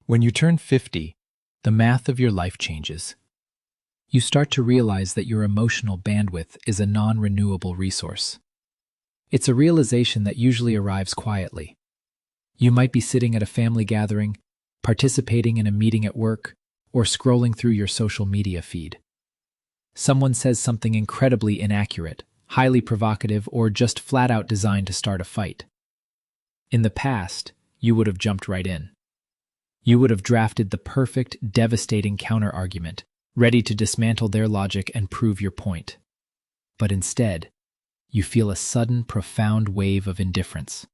When you turn 50, the math of your life changes. You start to realize that your emotional bandwidth is a non-renewable resource. It's a realization that usually arrives quietly. You might be sitting at a family gathering, participating in a meeting at work, or scrolling through your social media feed. Someone says something incredibly inaccurate, highly provocative, or just flat out designed to start a fight. In the past, you would have jumped right in. You would have drafted the perfect, devastating counter-argument, ready to dismantle their logic and prove your point. But instead, you feel a sudden, profound wave of indifference.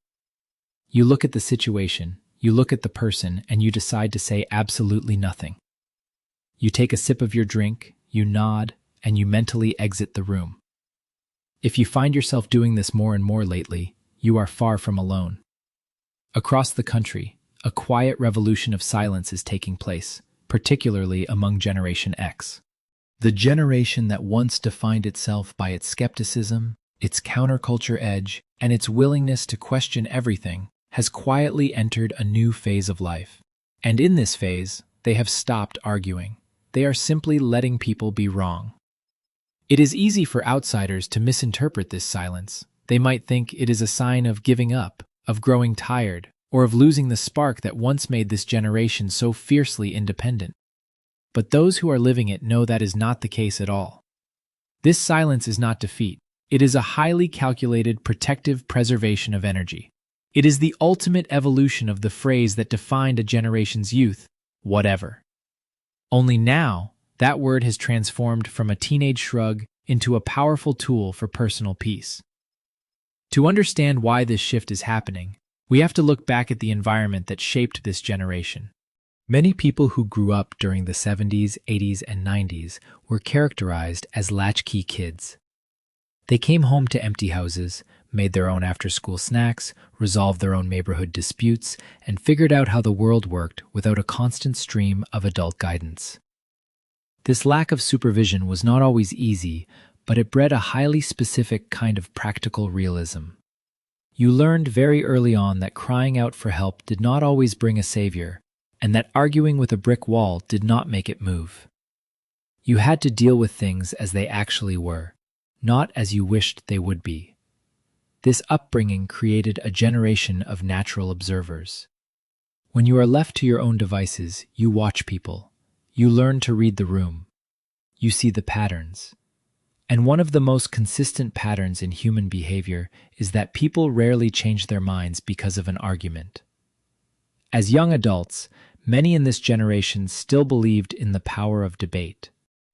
You look at the situation, you look at the person, and you decide to say absolutely nothing. You take a sip of your drink, you nod, and you mentally exit the room. If you find yourself doing this more and more lately, you are far from alone. Across the country, a quiet revolution of silence is taking place, particularly among Generation X. The generation that once defined itself by its skepticism, its counterculture edge, and its willingness to question everything, has quietly entered a new phase of life. And in this phase, they have stopped arguing. They are simply letting people be wrong. It is easy for outsiders to misinterpret this silence. They might think it is a sign of giving up, of growing tired, or of losing the spark that once made this generation so fiercely independent. But those who are living it know that is not the case at all. This silence is not defeat. It is a highly calculated, protective preservation of energy. It is the ultimate evolution of the phrase that defined a generation's youth, whatever. Only now, that word has transformed from a teenage shrug into a powerful tool for personal peace. To understand why this shift is happening, we have to look back at the environment that shaped this generation. Many people who grew up during the 70s, 80s, and 90s were characterized as latchkey kids. They came home to empty houses, made their own after-school snacks, resolved their own neighborhood disputes, and figured out how the world worked without a constant stream of adult guidance. This lack of supervision was not always easy, but it bred a highly specific kind of practical realism. You learned very early on that crying out for help did not always bring a savior, and that arguing with a brick wall did not make it move. You had to deal with things as they actually were, not as you wished they would be. This upbringing created a generation of natural observers. When you are left to your own devices, you watch people. You learn to read the room. You see the patterns. And one of the most consistent patterns in human behavior is that people rarely change their minds because of an argument. As young adults, many in this generation still believed in the power of debate.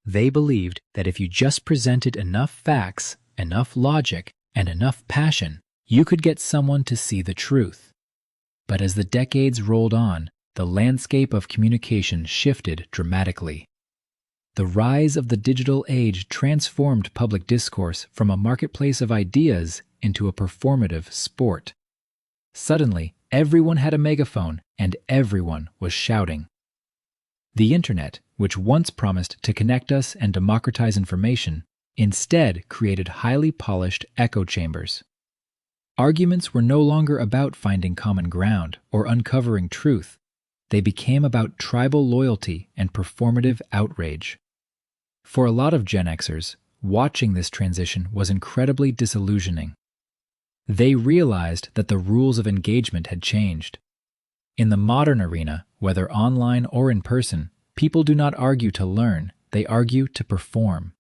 They believed that if you just presented enough facts, enough logic, and enough passion, you could get someone to see the truth. But as the decades rolled on, the landscape of communication shifted dramatically. The rise of the digital age transformed public discourse from a marketplace of ideas into a performative sport. Suddenly, everyone had a megaphone and everyone was shouting. The internet, which once promised to connect us and democratize information, instead created highly polished echo chambers. Arguments were no longer about finding common ground or uncovering truth. They became about tribal loyalty and performative outrage. For a lot of Gen Xers, watching this transition was incredibly disillusioning. They realized that the rules of engagement had changed. In the modern arena, whether online or in person, people do not argue to learn, they argue to perform.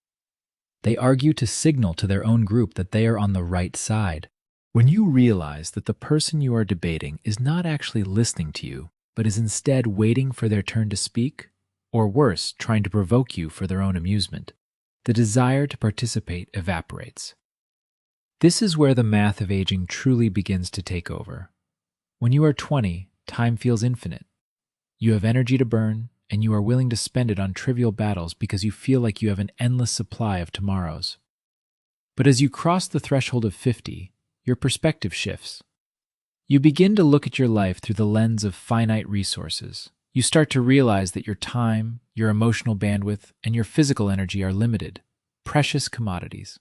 They argue to signal to their own group that they are on the right side. When you realize that the person you are debating is not actually listening to you, but is instead waiting for their turn to speak, or worse, trying to provoke you for their own amusement, the desire to participate evaporates. This is where the math of aging truly begins to take over. When you are 20, time feels infinite. You have energy to burn, and you are willing to spend it on trivial battles because you feel like you have an endless supply of tomorrows. But as you cross the threshold of 50, your perspective shifts. You begin to look at your life through the lens of finite resources. You start to realize that your time, your emotional bandwidth, and your physical energy are limited, precious commodities.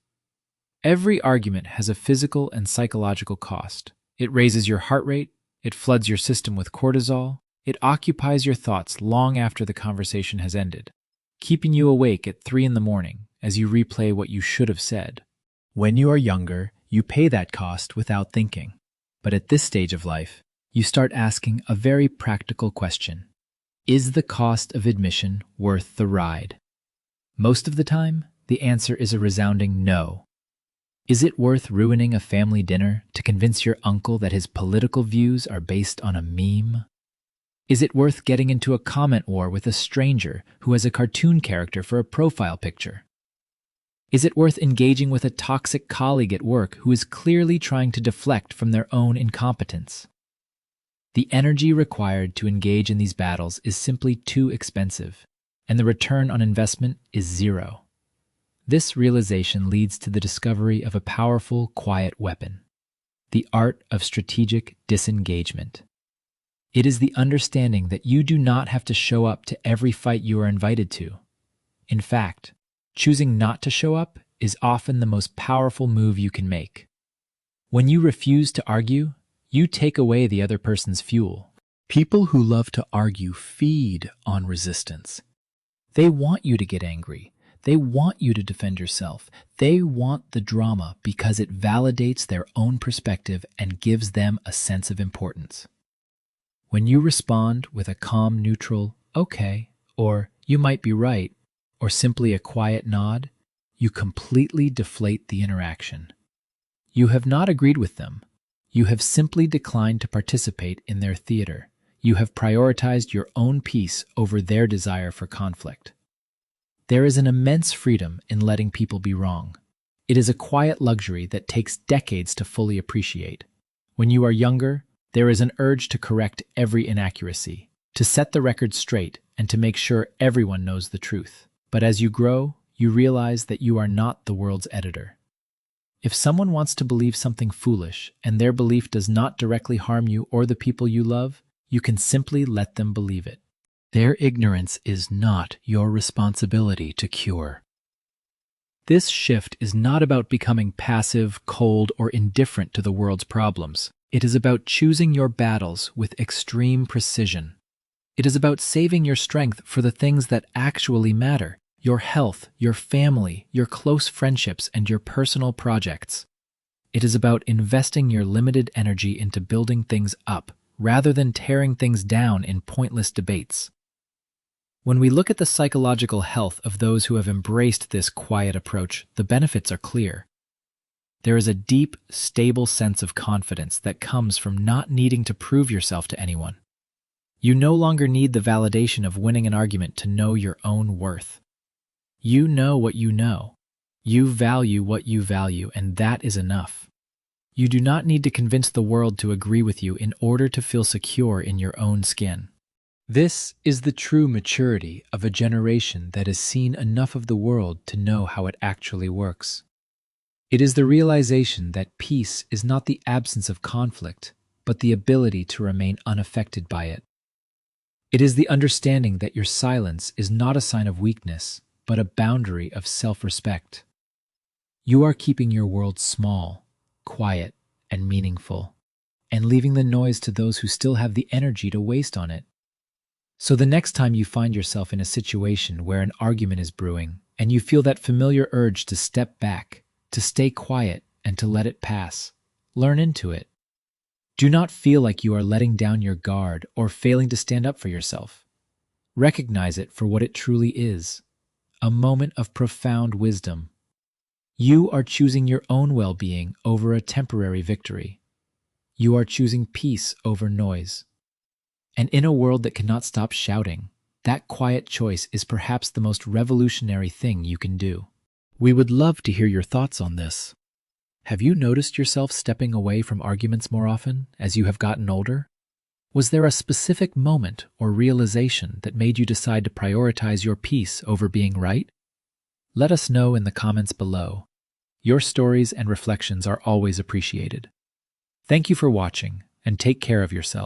Every argument has a physical and psychological cost. It raises your heart rate, it floods your system with cortisol, It occupies your thoughts long after the conversation has ended, keeping you awake at 3 in the morning as you replay what you should have said. When you are younger, you pay that cost without thinking. But at this stage of life, you start asking a very practical question. Is the cost of admission worth the ride? Most of the time, the answer is a resounding no. Is it worth ruining a family dinner to convince your uncle that his political views are based on a meme? Is it worth getting into a comment war with a stranger who has a cartoon character for a profile picture? Is it worth engaging with a toxic colleague at work who is clearly trying to deflect from their own incompetence? The energy required to engage in these battles is simply too expensive, and the return on investment is zero. This realization leads to the discovery of a powerful, quiet weapon, the art of strategic disengagement. It is the understanding that you do not have to show up to every fight you are invited to. In fact, choosing not to show up is often the most powerful move you can make. When you refuse to argue, you take away the other person's fuel. People who love to argue feed on resistance. They want you to get angry. They want you to defend yourself. They want the drama because it validates their own perspective and gives them a sense of importance. When you respond with a calm, neutral, okay, or you might be right, or simply a quiet nod, you completely deflate the interaction. You have not agreed with them. You have simply declined to participate in their theater. You have prioritized your own peace over their desire for conflict. There is an immense freedom in letting people be wrong. It is a quiet luxury that takes decades to fully appreciate. When you are younger, there is an urge to correct every inaccuracy, to set the record straight, and to make sure everyone knows the truth. But as you grow, you realize that you are not the world's editor. If someone wants to believe something foolish and their belief does not directly harm you or the people you love, you can simply let them believe it. Their ignorance is not your responsibility to cure. This shift is not about becoming passive, cold, or indifferent to the world's problems. It is about choosing your battles with extreme precision. It is about saving your strength for the things that actually matter: your health, your family, your close friendships, and your personal projects. It is about investing your limited energy into building things up, rather than tearing things down in pointless debates. When we look at the psychological health of those who have embraced this quiet approach, the benefits are clear. There is a deep, stable sense of confidence that comes from not needing to prove yourself to anyone. You no longer need the validation of winning an argument to know your own worth. You know what you know. You value what you value, and that is enough. You do not need to convince the world to agree with you in order to feel secure in your own skin. This is the true maturity of a generation that has seen enough of the world to know how it actually works. It is the realization that peace is not the absence of conflict, but the ability to remain unaffected by it. It is the understanding that your silence is not a sign of weakness, but a boundary of self-respect. You are keeping your world small, quiet, and meaningful, and leaving the noise to those who still have the energy to waste on it. So the next time you find yourself in a situation where an argument is brewing, and you feel that familiar urge to step back, to stay quiet, and to let it pass, learn into it. Do not feel like you are letting down your guard or failing to stand up for yourself. Recognize it for what it truly is, a moment of profound wisdom. You are choosing your own well-being over a temporary victory. You are choosing peace over noise. And in a world that cannot stop shouting, that quiet choice is perhaps the most revolutionary thing you can do. We would love to hear your thoughts on this. Have you noticed yourself stepping away from arguments more often as you have gotten older? Was there a specific moment or realization that made you decide to prioritize your peace over being right? Let us know in the comments below. Your stories and reflections are always appreciated. Thank you for watching, and take care of yourself.